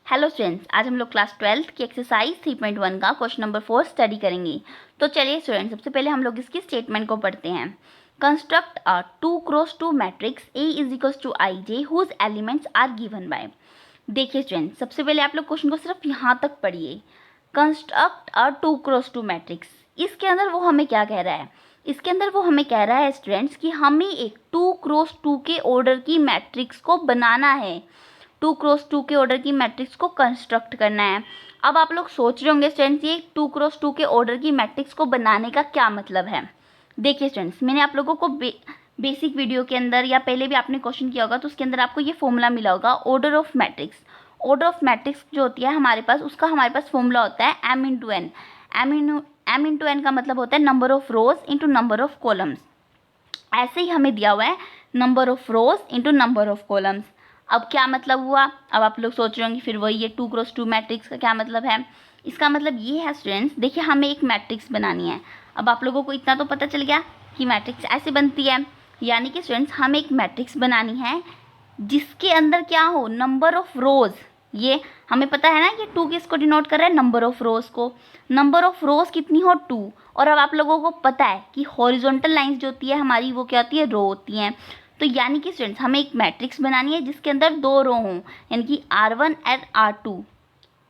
Hello students, आज हम लोग क्लास 12th की एक्सरसाइज 3.1 का क्वेश्चन नंबर 4 स्टडी करेंगे। तो चलिए स्टूडेंट्स, सबसे पहले हम लोग इसकी स्टेटमेंट को पढ़ते हैं। Construct a 2x2 matrix A is equals to IJ whose elements are given by. देखिए स्टूडेंट्स, सबसे पहले आप लोग क्वेश्चन को सिर्फ यहाँ तक पढ़िए। कंस्ट्रक्ट अ 2x2 मैट्रिक्स, इसके अंदर वो हमें क्या कह रहा है? इसके अंदर वो हमें कह रहा है स्टूडेंट्स कि हमें एक 2x2 के ऑर्डर की मैट्रिक्स को बनाना है। 2x2 के ऑर्डर की मैट्रिक्स को कंस्ट्रक्ट करना है। अब आप लोग सोच रहे होंगे स्टूडेंट्स, ये 2x2 के ऑर्डर की मैट्रिक्स को बनाने का क्या मतलब है। देखिए स्टूडेंट्स, मैंने आप लोगों को बेसिक वीडियो के अंदर या पहले भी आपने क्वेश्चन किया होगा तो उसके अंदर आपको ये फॉर्मूला मिला होगा, order of matrix. Order of matrix जो होती है हमारे पास, उसका हमारे पास फॉर्मूला होता है m×n। m×n का मतलब होता है number of rose into number of columns. ऐसे ही हमें दिया हुआ है number of rose into number of columns. अब क्या मतलब हुआ? अब आप लोग सोच रहे होंगे फिर वही ये 2x2 मैट्रिक्स का क्या मतलब है। इसका मतलब ये है स्टूडेंट्स, देखिए हमें एक मैट्रिक्स बनानी है। अब आप लोगों को इतना तो पता चल गया कि मैट्रिक्स ऐसे बनती है, यानी कि स्टूडेंट्स हमें एक मैट्रिक्स बनानी है जिसके अंदर क्या हो, नंबर ऑफ रोज। ये हमें पता है ना कि 2 किसको डिनोट कर रहा है, नंबर ऑफ रोज को। नंबर ऑफ रोज कितनी हो, 2। और अब आप लोगों को पता है कि हॉरिजॉन्टल लाइंस जो होती है हमारी, वो क्या होती है, रो होती हैं। तो यानी कि स्टूडेंट्स हमें एक मैट्रिक्स बनानी है जिसके अंदर 2 रो हों, यानी कि R1 और R2।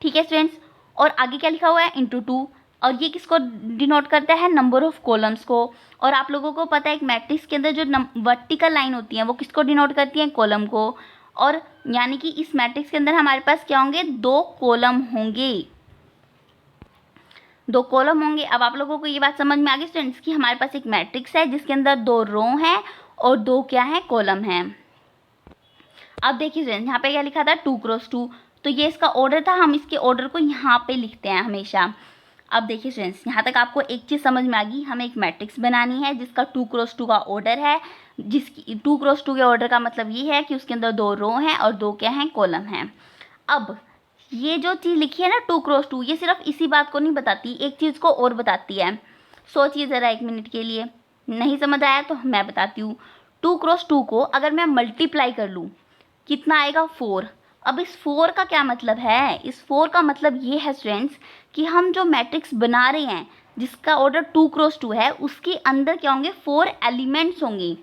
ठीक है स्टूडेंट्स, और आगे क्या लिखा हुआ है, इंटू 2। और ये किसको डिनोट करता है, नंबर ऑफ कॉलम्स को। और आप लोगों को पता है एक मैट्रिक्स के अंदर जो वर्टिकल लाइन होती है वो किसको डिनोट करती हैं, कॉलम को। और यानी कि इस मैट्रिक्स के अंदर हमारे पास क्या होंगे, 2 कॉलम होंगे। 2 कॉलम होंगे। अब आप लोगों को ये बात समझ में आ गई स्टूडेंट्स कि हमारे पास एक मैट्रिक्स है जिसके अंदर 2 रो हैं और 2 क्या है, कॉलम हैं। अब देखिए स्टूडेंट्स, यहाँ पे क्या लिखा था, 2x2। तो ये इसका ऑर्डर था, हम इसके ऑर्डर को यहाँ पे लिखते हैं हमेशा। अब देखिए स्टूडेंट्स, यहाँ तक आपको एक चीज़ समझ में आ गई, हमें एक मैट्रिक्स बनानी है जिसका 2x2 का ऑर्डर है। जिसकी 2x2 के ऑर्डर का मतलब ये है कि उसके अंदर 2 रो हैं और 2 क्या हैं, कॉलम हैं। अब ये जो चीज़ लिखी है ना 2x2, ये सिर्फ इसी बात को नहीं बताती, एक चीज़ को और बताती है। सोचिए ज़रा 1 मिनट के लिए, नहीं समझ आया तो मैं बताती हूँ। 2x2 को अगर मैं मल्टीप्लाई कर लूँ, कितना आएगा, 4। अब इस 4 का क्या मतलब है, इस 4 का मतलब ये है स्टूडेंट्स कि हम जो मैट्रिक्स बना रहे हैं जिसका ऑर्डर 2x2 है, उसके अंदर क्या होंगे, 4 एलिमेंट्स होंगे।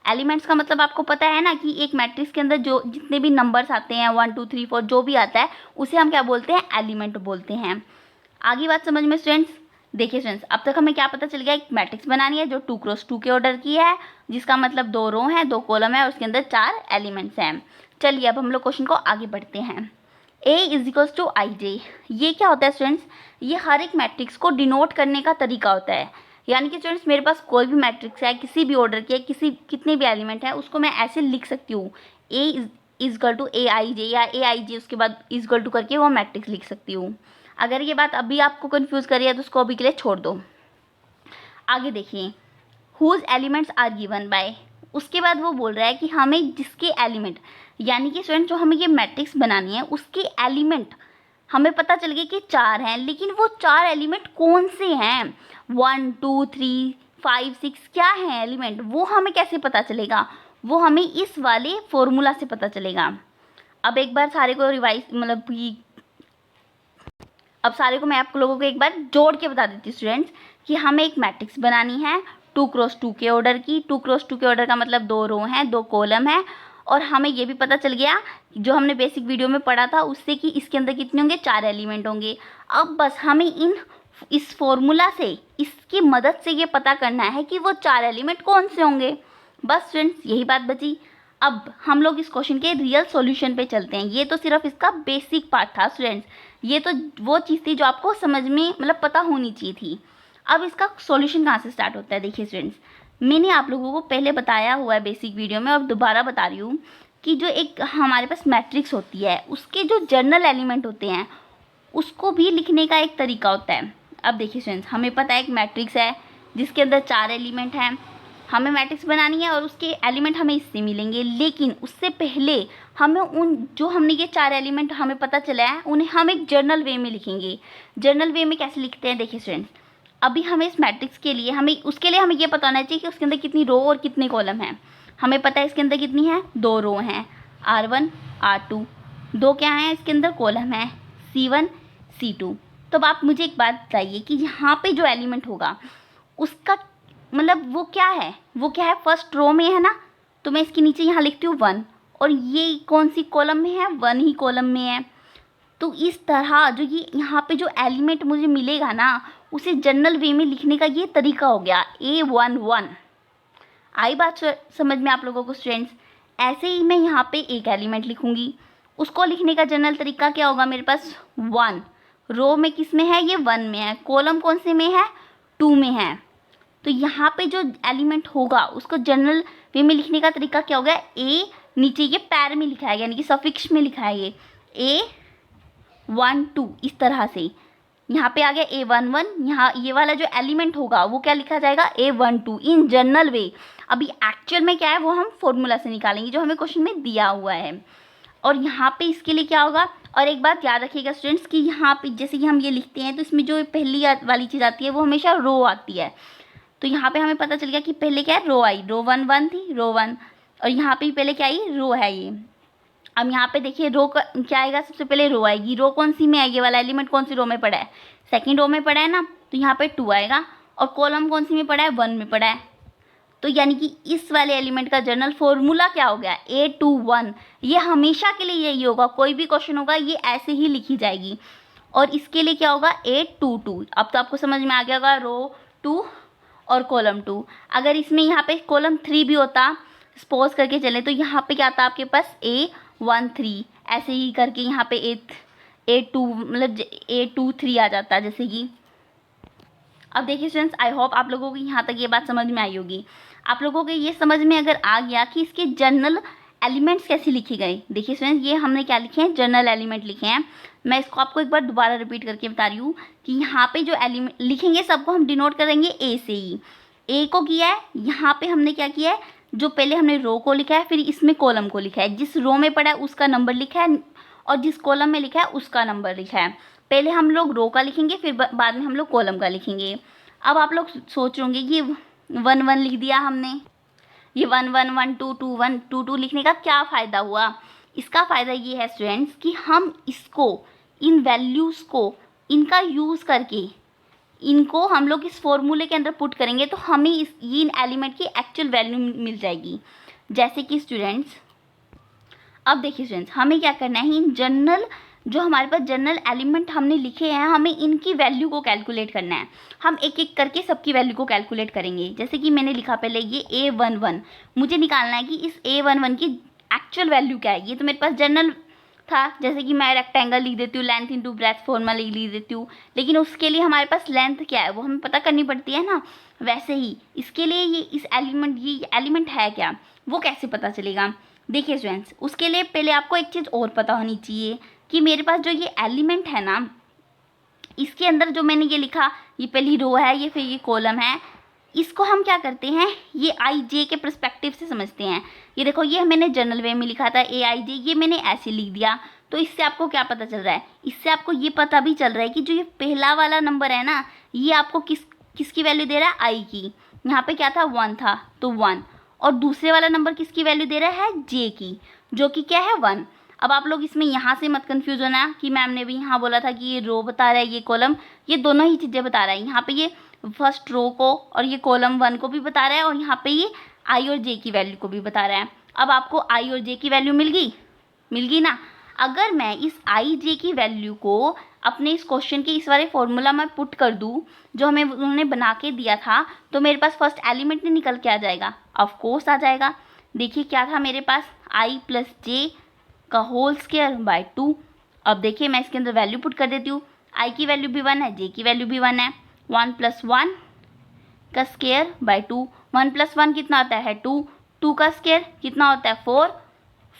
एलिमेंट्स का मतलब आपको पता है ना कि एक मैट्रिक्स के अंदर जो जितने भी नंबर्स आते हैं, 1 2 3 4 जो भी आता है, उसे हम क्या बोलते हैं, एलिमेंट बोलते हैं। आगे बात समझ में स्टूडेंट्स। देखिए स्टूडेंट्स, अब तक हमें क्या पता चल गया, एक मैट्रिक्स बनानी है जो 2x2 के ऑर्डर की है, जिसका मतलब 2 रो हैं, 2 कॉलम है और उसके अंदर 4 एलिमेंट्स हैं। चलिए अब हम लोग क्वेश्चन को आगे बढ़ते हैं। A is equals to IJ, ये क्या होता है स्टूडेंट्स, ये हर एक मैट्रिक्स को डिनोट करने का तरीका होता है। यानी कि स्टूडेंट्स मेरे पास कोई भी मैट्रिक्स है, किसी भी ऑर्डर के, कितने भी एलिमेंट है, उसको मैं ऐसे लिख सकती हूँ, A is equal to AIJ या AIJ उसके बाद इज इक्वल टू करके वो मैट्रिक्स लिख सकती हूँ। अगर ये बात अभी आपको कंफ्यूज कर रही है तो उसको अभी के लिए छोड़ दो। आगे देखिए, whose elements are given by, उसके बाद वो बोल रहा है कि हमें जिसके एलिमेंट, यानी कि स्टूडेंट जो हमें ये मैट्रिक्स बनानी है उसके एलिमेंट हमें पता चल गया कि 4 हैं, लेकिन वो 4 एलिमेंट कौन से हैं, 1 2 3 5 6 क्या हैं एलिमेंट, वो हमें कैसे पता चलेगा, वो हमें इस वाले फॉर्मूला से पता चलेगा। अब एक बार सारे को रिवाइज मतलब कि अब सारे को मैं आप लोगों को एक बार जोड़ के बता देती हूँ स्टूडेंट्स कि हमें एक मैट्रिक्स बनानी है 2x2 के ऑर्डर की। 2x2 के ऑर्डर का मतलब 2 रो हैं, 2 कॉलम है। और हमें ये भी पता चल गया जो हमने बेसिक वीडियो में पढ़ा था उससे कि इसके अंदर कितने होंगे, 4 एलिमेंट होंगे। अब बस हमें इस फॉर्मूला से, इसकी मदद से ये पता करना है कि वो 4 एलिमेंट कौन से होंगे। बस स्टूडेंट्स यही बात बची। अब हम लोग इस क्वेश्चन के रियल सॉल्यूशन पे चलते हैं। ये तो सिर्फ इसका बेसिक पार्ट था स्टूडेंट्स, ये तो वो चीज़ थी जो आपको समझ में मतलब पता होनी चाहिए थी। अब इसका सॉल्यूशन कहाँ से स्टार्ट होता है, देखिए स्टूडेंट्स, मैंने आप लोगों को पहले बताया हुआ है बेसिक वीडियो में, अब दोबारा बता रही हूँ कि जो एक हमारे पास मैट्रिक्स होती है उसके जो जर्नल एलिमेंट होते हैं उसको भी लिखने का एक तरीका होता है। अब देखिए स्टूडेंट्स, हमें पता है एक मैट्रिक्स है जिसके अंदर 4 एलिमेंट हैं, हमें मैट्रिक्स बनानी है और उसके एलिमेंट हमें इससे मिलेंगे, लेकिन उससे पहले हमें उन जो हमने ये 4 एलिमेंट हमें पता चला है उन्हें हम एक जर्नल वे में लिखेंगे। जर्नल वे में कैसे लिखते हैं, देखिए स्टूडेंट्स, अभी हमें इस मैट्रिक्स के लिए उसके लिए हमें ये पता होना चाहिए कि उसके अंदर कितनी रो और कितने कॉलम हैं। हमें पता है इसके अंदर कितनी है, 2 रो हैं, R1 R2। दो क्या है इसके अंदर कॉलम है, C1 C2। तो अब आप मुझे एक बात बताइए कि यहाँ पे जो एलिमेंट होगा उसका मतलब वो क्या है, फर्स्ट रो में है ना, तो मैं इसके नीचे यहाँ लिखती हूँ 1, और ये कौन सी कॉलम में है, 1 ही कॉलम में है। तो इस तरह जो ये यहाँ पे जो एलिमेंट मुझे मिलेगा ना, उसे जनरल वे में लिखने का ये तरीका हो गया A11। आई बात समझ में आप लोगों को स्टूडेंट्स? ऐसे ही मैं यहाँ पे एक एलिमेंट लिखूँगी, उसको लिखने का जनरल तरीका क्या होगा, मेरे पास 1, रो में किस में है, ये 1 में है, कॉलम कौन से में है, 2 में है। तो यहाँ पे जो एलिमेंट होगा उसको जनरल वे में लिखने का तरीका क्या होगा, ए नीचे ये पैर में लिखा है, यानी कि सफिक्स में लिखा है, ये A12 इस तरह से। यहाँ पे आ गया A11, यहाँ ये वाला जो एलिमेंट होगा वो क्या लिखा जाएगा, A12 इन जनरल वे। अभी एक्चुअल में क्या है वो हम फॉर्मूला से निकालेंगे जो हमें क्वेश्चन में दिया हुआ है। और यहाँ पे इसके लिए क्या होगा, और एक बात याद रखिएगा स्टूडेंट्स कि यहाँ पे जैसे कि हम ये लिखते हैं तो इसमें जो पहली वाली चीज़ आती है वो हमेशा रो आती है। तो यहाँ पे हमें पता चल गया कि पहले क्या है, रो आई, रो 1 1 थी, रो 1, और यहाँ पे पहले क्या आई, रो है ये। अब यहाँ पे देखिए रो क्या आएगा, सबसे पहले रो आएगी, रो कौन सी में है, ये वाला एलिमेंट कौन सी रो में पड़ा है, सेकंड रो में पड़ा है ना, तो यहाँ पे 2 आएगा, और कॉलम कौन सी में पड़ा है, 1 में पड़ा है। तो यानी कि इस वाले एलिमेंट का जनरल फॉर्मूला क्या हो गया, A21। ये हमेशा के लिए यही होगा, कोई भी क्वेश्चन होगा ये ऐसे ही लिखी जाएगी। और इसके लिए क्या होगा, A22। अब तो आपको समझ में आ गया होगा, रो 2 और कॉलम 2। अगर इसमें यहाँ पे कॉलम 3 भी होता, सपोज करके चले, तो यहाँ पे क्या आता आपके पास, A13, ऐसे ही करके यहाँ पे A2 मतलब A23 आ जाता है जैसे कि। अब देखिए स्टूडेंट्स, आई होप आप लोगों को यहाँ तक ये बात समझ में आई होगी। आप लोगों को ये समझ में अगर आ गया कि इसके जनरल एलिमेंट्स कैसे लिखे गए। देखिए स्टूडेंट्स, ये हमने क्या लिखे हैं, जनरल एलिमेंट लिखे हैं। मैं इसको आपको एक बार दोबारा रिपीट करके बता रही हूँ कि यहाँ पे जो एलिमेंट लिखेंगे सबको हम डिनोट करेंगे ए से ही। ए को किया है, यहाँ पे हमने क्या किया है, जो पहले हमने रो को लिखा है, फिर इसमें कॉलम को लिखा है, जिस रो में पड़ा है उसका नंबर लिखा है, और जिस कॉलम में लिखा है उसका नंबर लिखा है। पहले हम लोग रो का लिखेंगे, फिर बाद में हम लोग कॉलम का लिखेंगे। अब आप लोग सोच होंगे कि 1 1 लिख दिया हमने, ये 1 1 1 2 2 1 2 2 लिखने का क्या फ़ायदा हुआ। इसका फ़ायदा ये है स्टूडेंट्स कि हम इसको, इन वैल्यूज़ को, इनका यूज़ करके इनको हम लोग इस फॉर्मूले के अंदर पुट करेंगे तो हमें इन एलिमेंट की एक्चुअल वैल्यू मिल जाएगी। जैसे कि स्टूडेंट्स, अब देखिए स्टूडेंट्स, हमें क्या करना है, इन जनरल जो हमारे पास जनरल एलिमेंट हमने लिखे हैं, हमें इनकी वैल्यू को कैलकुलेट करना है। हम एक एक करके सबकी वैल्यू को कैलकुलेट करेंगे। जैसे कि मैंने लिखा पहले ये A11, मुझे निकालना है कि इस A11 की एक्चुअल वैल्यू क्या है। ये तो मेरे पास जनरल था, जैसे कि मैं रेक्टेंगल लिख देती हूँ, लेंथ इंटू ब्रेथ फॉर्मूला लिख देती हूँ, लेकिन उसके लिए हमारे पास लेंथ क्या है वो हमें पता करनी पड़ती है ना। वैसे ही इसके लिए ये एलिमेंट है क्या, वो कैसे पता चलेगा। देखिए स्टूडेंट्स, उसके लिए पहले आपको एक चीज़ और पता होनी चाहिए कि मेरे पास जो ये एलिमेंट है ना, इसके अंदर जो मैंने ये लिखा, ये पहली रो है, ये फिर ये कॉलम है, इसको हम क्या करते हैं, ये आई जे के पर्सपेक्टिव से समझते हैं। ये देखो, ये मैंने जनरल वे में लिखा था AIJ, ये मैंने ऐसे लिख दिया। तो इससे आपको क्या पता चल रहा है, इससे आपको ये पता भी चल रहा है कि जो ये पहला वाला नंबर है ना, ये आपको किसकी वैल्यू दे रहा है, आई की। यहाँ पे क्या था, 1 था तो 1, और दूसरे वाला नंबर किसकी वैल्यू दे रहा है, जे की, जो कि क्या है 1। अब आप लोग इसमें यहाँ से मत कंफ्यूज होना कि मैम ने भी यहाँ बोला था कि ये रो बता रहा है, ये कॉलम, ये दोनों ही चीज़ें बता रहा है। यहाँ पे ये फर्स्ट रो को और ये कॉलम 1 को भी बता रहा है, और यहाँ पे ये आई और जे की वैल्यू को भी बता रहा है। अब आपको आई और जे की वैल्यू मिल गई ना। अगर मैं इस आई जे की वैल्यू को अपने इस क्वेश्चन के इस वाले फॉर्मूला में पुट कर दूँ जो हमें उन्होंने बना के दिया था, तो मेरे पास फर्स्ट एलिमेंट नहीं निकल के आ जाएगा, ऑफ कोर्स आ जाएगा। देखिए क्या था मेरे पास, आई प्लस जे का होल स्क्वायर बाय 2। अब देखिए मैं इसके अंदर वैल्यू पुट कर देती हूँ, आई की वैल्यू भी 1 है, जे की वैल्यू भी 1 है। 1 + 1 का स्क्वायर बाय 2, 1 + 1 कितना होता है 2, 2 का स्क्वायर कितना होता है 4,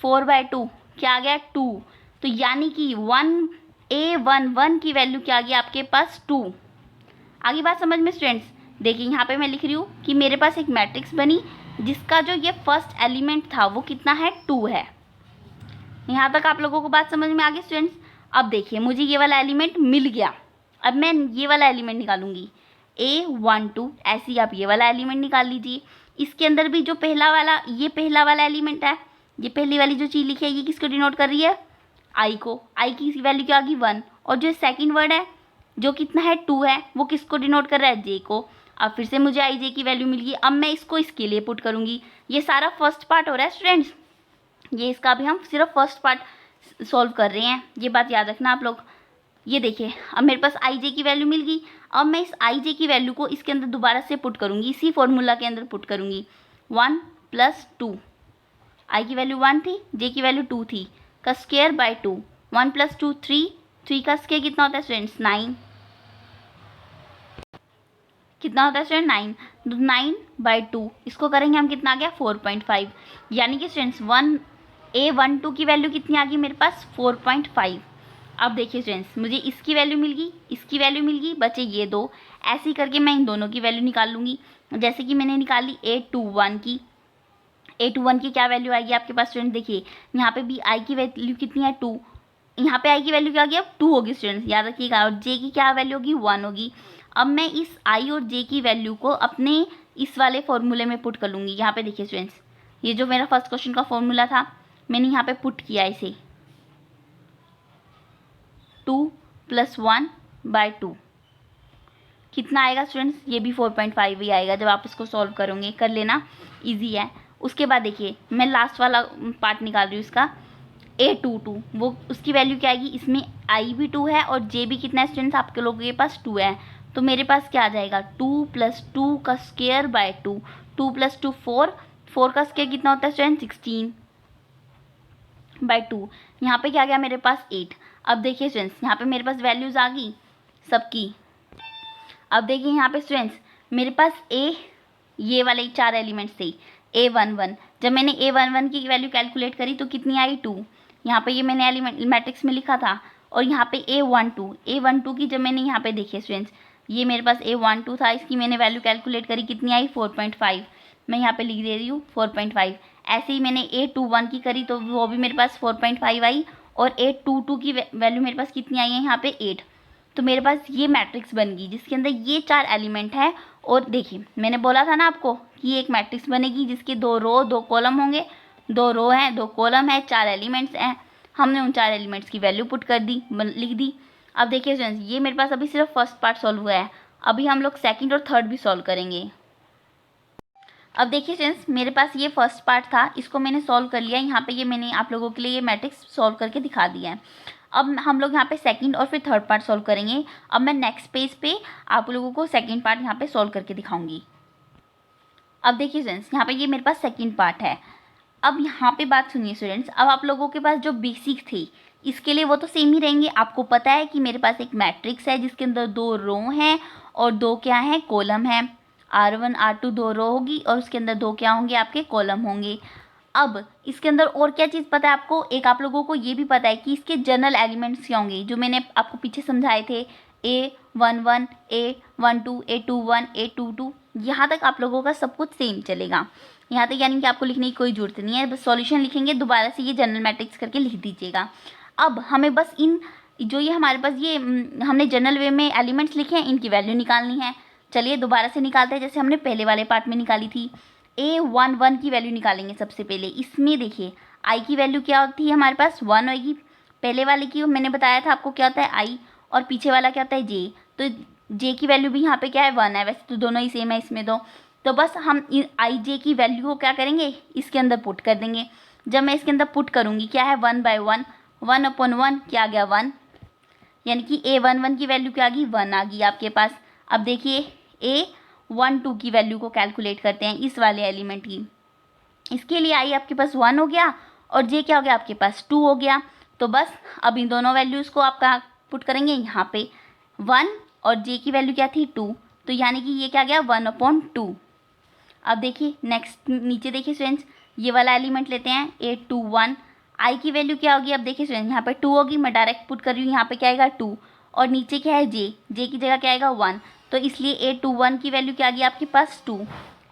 4/2 क्या आ गया 2। तो यानी कि A11 की वैल्यू क्या आ गई आपके पास 2। आगे बात समझ में स्टूडेंट्स। देखिए यहाँ पे मैं लिख रही हूँ कि मेरे पास एक मैट्रिक्स बनी जिसका जो ये फर्स्ट एलिमेंट था वो कितना है 2 है। यहाँ तक आप लोगों को बात समझ में आ गई स्टूडेंट्स। अब देखिए मुझे ये वाला एलिमेंट मिल गया, अब मैं ये वाला एलिमेंट निकालूंगी A12। ऐसे ही आप ये वाला एलिमेंट निकाल लीजिए। इसके अंदर भी जो पहला वाला एलिमेंट है, ये पहली वाली जो चीज़ लिखी है, ये किसको डिनोट कर रही है, आई को, आई की वैल्यू क्या होगी 1, और जो सेकंड वर्ड है जो कितना है 2 है, वो किसको डिनोट कर रहा है, जे को। अब फिर से मुझे आई जे की वैल्यू मिल गई। अब मैं इसको इसके लिए पुट करूँगी। ये सारा फर्स्ट पार्ट हो रहा है स्टूडेंट्स, ये इसका भी हम सिर्फ फर्स्ट पार्ट सॉल्व कर रहे हैं, ये बात याद रखना आप लोग। ये देखिए अब मेरे पास आई जे की वैल्यू मिल गई। अब मैं इस आई जे की वैल्यू को इसके अंदर दोबारा से पुट करूँगी, इसी फॉर्मूला के अंदर पुट करूँगी। 1 + 2, आई की वैल्यू 1 थी, जे की वैल्यू 2 थी, का स्क्वायर बाय 2, 1 + 2 3, 3 का स्क्वायर कितना होता है स्टूडेंट्स 9, कितना होता है स्टूडेंट 9, तो 9/2 इसको करेंगे हम, कितना आ गया 4.5, यानी कि स्टूडेंट्स A12 की वैल्यू कितनी आ गई मेरे पास 4.5। अब देखिए स्टूडेंट्स मुझे इसकी वैल्यू मिल गई, इसकी वैल्यू मिल गई, बचे ये दो। ऐसे ही करके मैं इन दोनों की वैल्यू निकाल लूँगी। जैसे कि मैंने निकाली A21 की, A21 की क्या वैल्यू आएगी आपके पास स्टूडेंट, देखिए यहाँ पे भी आई की वैल्यू कितनी है 2, यहाँ पे आई की वैल्यू क्या होगी अब 2 होगी स्टूडेंट्स, याद रखिएगा, और जे की क्या वैल्यू होगी 1 होगी। अब मैं इस आई और जे की वैल्यू को अपने इस वाले फॉर्मूले में पुट कर लूँगी। यहाँ पे देखिए स्टूडेंट्स, ये जो मेरा फर्स्ट क्वेश्चन का फॉर्मूला था मैंने यहाँ पे पुट किया इसे, 2 + 1/2 कितना आएगा स्टूडेंट्स, ये भी 4.5 ही आएगा जब आप इसको सॉल्व करोगे, कर लेना इजी है। उसके बाद देखिए मैं लास्ट वाला पार्ट निकाल रही हूँ इसका, A22 वो उसकी वैल्यू क्या आएगी, इसमें आई भी 2 है और जे भी कितना है स्टूडेंट्स आपके लोगों के पास 2 है, तो मेरे पास क्या आ जाएगा 2 + 2 का स्क्वायर बाय 2, 2 + 2 4, 4 का स्क्वायर कितना होता है स्टूडेंट 16/2, यहाँ पे क्या गया मेरे पास 8। अब देखिए स्टूडेंट्स यहाँ पे मेरे पास वैल्यूज़ आ गई सबकी। अब देखिए यहाँ पे स्टूडेंट्स मेरे पास ये वाले 4 एलिमेंट्स थे, A11, जब मैंने A11 की वैल्यू कैलकुलेट करी तो कितनी आई 2, यहाँ पे ये मैंने एलिमेंट मैट्रिक्स में लिखा था, और यहाँ पे A12 की जब मैंने यहाँ पे देखिए स्टूडेंट्स ये मेरे पास A12 था, इसकी मैंने वैल्यू कैलकुलेट करी, कितनी आई 4.5, मैं यहाँ पे लिख दे रही हूँ 4.5। ऐसे ही मैंने A21 की करी तो वो भी मेरे पास 4.5 आई, और A22 की वैल्यू मेरे पास कितनी आई है यहाँ पे 8। तो मेरे पास ये मैट्रिक्स बन गई जिसके अंदर ये 4 एलिमेंट है। और देखिए मैंने बोला था ना आपको कि ये एक मैट्रिक्स बनेगी जिसके 2 रो 2 कॉलम होंगे, 2 रो हैं 2 कॉलम है, 4 एलिमेंट्स हैं। हमने उन 4 एलिमेंट्स की वैल्यू पुट कर दी, लिख दी। अब देखिए स्टूडेंट्स ये मेरे पास अभी सिर्फ फर्स्ट पार्ट सॉल्व हुआ है, अभी हम लोग सेकेंड और थर्ड भी सॉल्व करेंगे। अब देखिए स्टूडेंट्स मेरे पास ये फर्स्ट पार्ट था, इसको मैंने सॉल्व कर लिया। यहाँ पे ये मैंने आप लोगों के लिए ये मैट्रिक्स सॉल्व करके दिखा दिया है। अब हम लोग यहाँ पे सेकंड और फिर थर्ड पार्ट सॉल्व करेंगे। अब मैं नेक्स्ट पेज पे आप लोगों को सेकंड पार्ट यहाँ पे सॉल्व करके दिखाऊंगी। अब देखिए स्टूडेंट्स यहाँ पे ये मेरे पास सेकंड पार्ट है। अब यहाँ पे बात सुनिए स्टूडेंट्स, अब आप लोगों के पास जो बेसिक थे इसके लिए वो तो सेम ही रहेंगे। आपको पता है कि मेरे पास एक मैट्रिक्स है जिसके अंदर 2 रो हैं और 2 क्या हैं कॉलम हैं, R1 R2 2 रो होगी और उसके अंदर 2 क्या होंगे आपके कॉलम होंगे। अब इसके अंदर और क्या चीज़ पता है आपको, एक आप लोगों को ये भी पता है कि इसके जनरल एलिमेंट्स क्या होंगे जो मैंने आपको पीछे समझाए थे, A11 A12 A21 A22, यहाँ तक आप लोगों का सब कुछ सेम चलेगा। यहाँ तक यानी कि आपको लिखने की कोई ज़रूरत नहीं है, बस सॉल्यूशन लिखेंगे दोबारा से ये जनरल मैट्रिक्स करके लिख दीजिएगा। अब हमें बस इन जो ये हमारे पास ये हमने जनरल वे में एलिमेंट्स लिखे हैं इनकी वैल्यू निकालनी है। चलिए दोबारा से निकालते हैं जैसे हमने पहले वाले पार्ट में निकाली थी। A11 की वैल्यू निकालेंगे सबसे पहले। इसमें देखिए आई की वैल्यू क्या होती है हमारे पास 1 होगी। पहले वाले की मैंने बताया था आपको क्या होता है आई, और पीछे वाला क्या होता है जे। तो जे की वैल्यू भी यहाँ पे क्या है 1 है, वैसे तो दोनों ही सेम है इसमें तो बस हम आई जे की वैल्यू को क्या करेंगे इसके अंदर पुट कर देंगे। जब मैं इसके अंदर पुट करूँगी क्या है 1/1, 1/1 क्या आ गया 1, यानी कि A11 की वैल्यू क्या आ गई 1 आ गई आपके पास। अब देखिए A12 की वैल्यू को कैलकुलेट करते हैं इस वाले एलिमेंट की। इसके लिए आई आपके पास 1 हो गया और जे क्या हो गया आपके पास 2 हो गया। तो बस अब इन दोनों वैल्यूज़ को आप कहाँ पुट करेंगे, यहाँ पे 1 और जे की वैल्यू क्या थी 2, तो यानी कि ये क्या गया 1/2। अब देखिए नेक्स्ट नीचे देखिए स्टूडेंट्स ये वाला एलिमेंट लेते हैं A21, आई की वैल्यू क्या होगी, अब देखिए स्टूडेंट यहाँ पे 2 होगी, मैं डायरेक्ट पुट कर रही हूँ, यहाँ पे क्या आएगा 2 और नीचे क्या है जे की जगह क्या आएगा 1, तो इसलिए A21 की वैल्यू क्या आ गई आपके पास 2।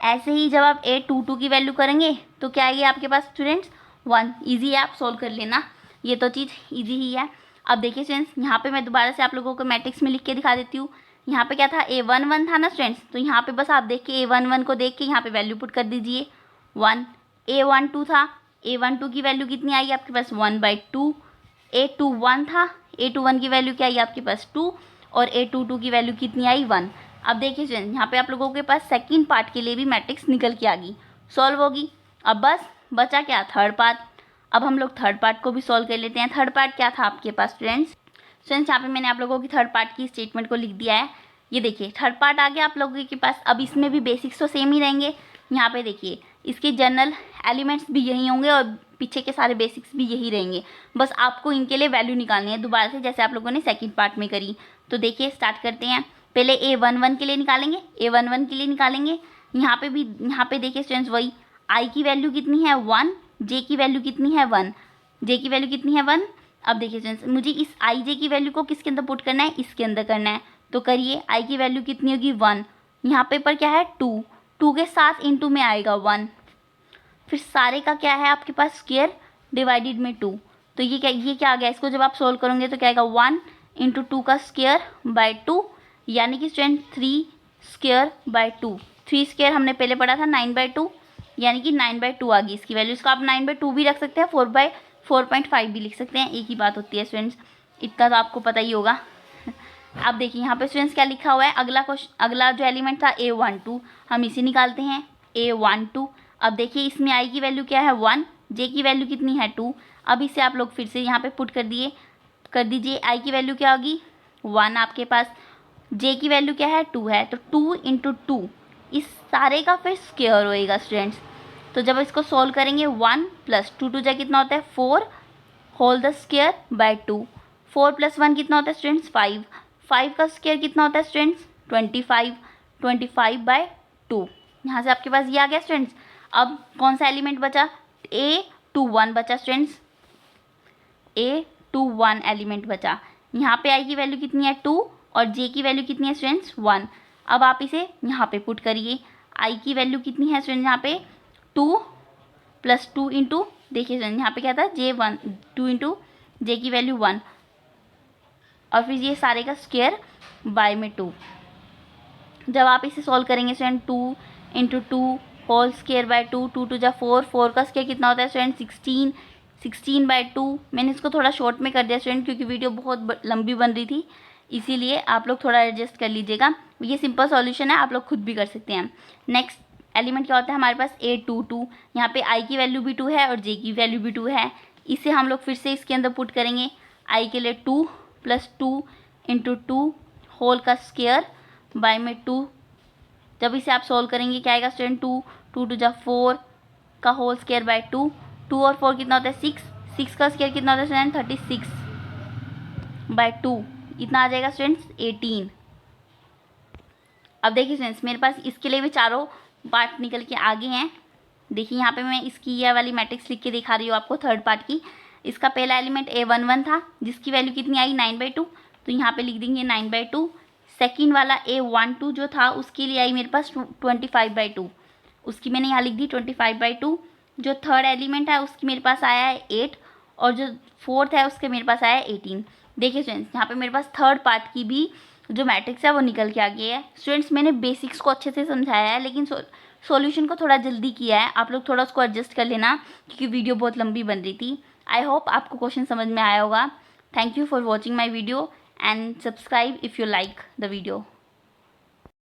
ऐसे ही जब आप A22 की वैल्यू करेंगे तो क्या आएगी आपके पास स्टूडेंट्स 1। ईजी है, आप सोल्व कर लेना, ये तो चीज़ ईजी ही है। अब देखिए स्टूडेंट्स यहाँ पे मैं दोबारा से आप लोगों को मैट्रिक्स में लिख के दिखा देती हूँ। यहाँ पे क्या था A11 था ना स्टूडेंट्स, तो यहाँ पे बस आप देख के A11 को देख के यहाँ पे वैल्यू पुट कर दीजिए 1। A12 था, A12 की वैल्यू कितनी आई आपके पास 1/2, A21 था, A21 की वैल्यू क्या आई आपके पास 2 और A22 की वैल्यू कितनी आई 1। अब देखिए स्टूडेंट यहाँ पे आप लोगों के पास सेकंड पार्ट के लिए भी मैट्रिक्स निकल के आ गई, सॉल्व होगी। अब बस बचा क्या, थर्ड पार्ट। अब हम लोग थर्ड पार्ट को भी सॉल्व कर लेते हैं। थर्ड पार्ट क्या था आपके पास स्टूडेंट्स यहाँ पे मैंने आप लोगों की थर्ड पार्ट की स्टेटमेंट को लिख दिया है। ये देखिए थर्ड पार्ट आ गया आप लोगों के पास। अब इसमें भी बेसिक्स तो सेम ही रहेंगे। यहाँ पे देखिए इसके जनरल एलिमेंट्स भी यही होंगे और पीछे के सारे बेसिक्स भी यही रहेंगे। बस आपको इनके लिए वैल्यू निकालनी है दोबारा से, जैसे आप लोगों ने सेकंड पार्ट में करी। तो देखिए स्टार्ट करते हैं। पहले A11 के लिए निकालेंगे, A11 के लिए निकालेंगे। यहाँ पे देखिए स्टूडेंट्स वही आई की वैल्यू कितनी है 1, जे की वैल्यू कितनी है 1, जे की वैल्यू कितनी है 1। अब देखिए स्टूडेंट्स मुझे इस आई जे की वैल्यू को किसके अंदर पुट करना है, इसके अंदर करना है। तो करिए, आई की वैल्यू कितनी होगी 1, यहाँ पे पर क्या है 2, 2 के साथ इंटू में आएगा 1, फिर सारे का क्या है आपके पास स्क्वायर डिवाइडेड में 2। तो ये क्या आ गया, इसको जब आप सोल्व करोगे तो क्या आएगा 1 इंटू 2 का स्क्वायर बाय 2, यानी कि स्टूडेंट 3 स्क्वायर बाय 2। 3 स्क्वायर हमने पहले पढ़ा था 9/2, यानी कि 9/2 आ गई इसकी वैल्यू। इसको आप 9/2 भी रख सकते हैं, 4/4.5 भी लिख सकते हैं, एक ही बात होती है स्टूडेंट्स, इतना तो आपको पता ही होगा। अब देखिए यहाँ पे स्टूडेंट्स क्या लिखा हुआ है, अगला जो एलिमेंट था A12, हम इसे निकालते हैं A12। अब देखिए इसमें आई की वैल्यू क्या है 1, जे की वैल्यू कितनी है 2। अब इसे आप लोग फिर से यहाँ पे पुट कर दीजिए। आई की वैल्यू क्या होगी 1 आपके पास, जे की वैल्यू क्या है 2 है, तो 2 इंटू 2, इस सारे का फिर स्क्वायर होएगा स्टूडेंट्स। तो जब इसको सॉल्व करेंगे 1 प्लस 2 2 जा कितना होता है 4 whole the square by 2, 4 plus 1 कितना होता है स्टूडेंट्स 5, 5 का स्क्वायर कितना होता है स्टूडेंट्स 25, 25/2। यहाँ से आपके पास ये आ गया स्टूडेंट्स। अब कौन सा एलिमेंट बचा, A21 बचा स्टूडेंट्स, A21 एलिमेंट बचा। यहाँ पे आई की वैल्यू कितनी है 2 और जे की वैल्यू कितनी है स्टूडेंट्स 1। अब आप इसे यहाँ पे पुट करिए, आई की वैल्यू कितनी है स्टूडेंट यहाँ पे 2 प्लस 2 इंटू, देखिए स्टूडेंट यहाँ पे क्या था J1, 2 इंटू जे की वैल्यू 1, और फिर ये सारे का स्क्वायर बाय में 2। जब आप इसे सॉल्व करेंगे student 2 into 2 whole square by 2, 2 2 जा 4, 4 का स्क्वायर कितना होता है स्टूडेंट 16, 16/2। मैंने इसको थोड़ा शॉर्ट में कर दिया स्टूडेंट क्योंकि वीडियो बहुत लंबी बन रही थी, इसीलिए आप लोग थोड़ा एडजस्ट कर लीजिएगा। ये सिंपल सॉल्यूशन है, आप लोग खुद भी कर सकते हैं। नेक्स्ट एलिमेंट क्या होता है हमारे पास A22, यहाँ पे आई की वैल्यू भी 2 है और जे की वैल्यू भी 2 है। इसे हम लोग फिर से इसके अंदर पुट करेंगे, आई के लिए 2 प्लस 2 इंटू 2 होल का स्क्वायर बाय में 2। जब इसे आप सॉल्व करेंगे क्या आएगा स्टूडेंट 2 2 2 जा 4 का होल स्क्वायर बाय 2, 2 और 4 कितना होता है 6, 6 का स्क्वायर कितना होता है स्टूडेंट 36/2, इतना आ जाएगा स्टूडेंट्स 18। अब देखिए स्टूडेंट्स मेरे पास इसके लिए भी चारों पार्ट निकल के आगे हैं। देखिए यहाँ पे मैं इसकी ये वाली मैट्रिक्स लिख के दिखा रही हूँ आपको थर्ड पार्ट की। इसका पहला एलिमेंट A11 था जिसकी वैल्यू कितनी आई 9/2, तो यहाँ पे लिख देंगे 9/2। सेकंड वाला A12 जो था उसके लिए आई मेरे पास 25/2, उसकी मैंने यहाँ लिख दी 25/2। जो थर्ड एलिमेंट है उसकी मेरे पास आया है 8 और जो फोर्थ है उसके मेरे पास आया है 18। देखिए स्टूडेंट्स यहाँ पे मेरे पास थर्ड पार्ट की भी जो मैट्रिक्स है वो निकल के आ गई है। स्टूडेंट्स मैंने बेसिक्स को अच्छे से समझाया है लेकिन सॉल्यूशन को थोड़ा जल्दी किया है, आप लोग थोड़ा उसको एडजस्ट कर लेना क्योंकि वीडियो बहुत लंबी बन रही थी। आई होप आपको क्वेश्चन समझ में आया होगा। Thank you for watching my video and subscribe if you like the video.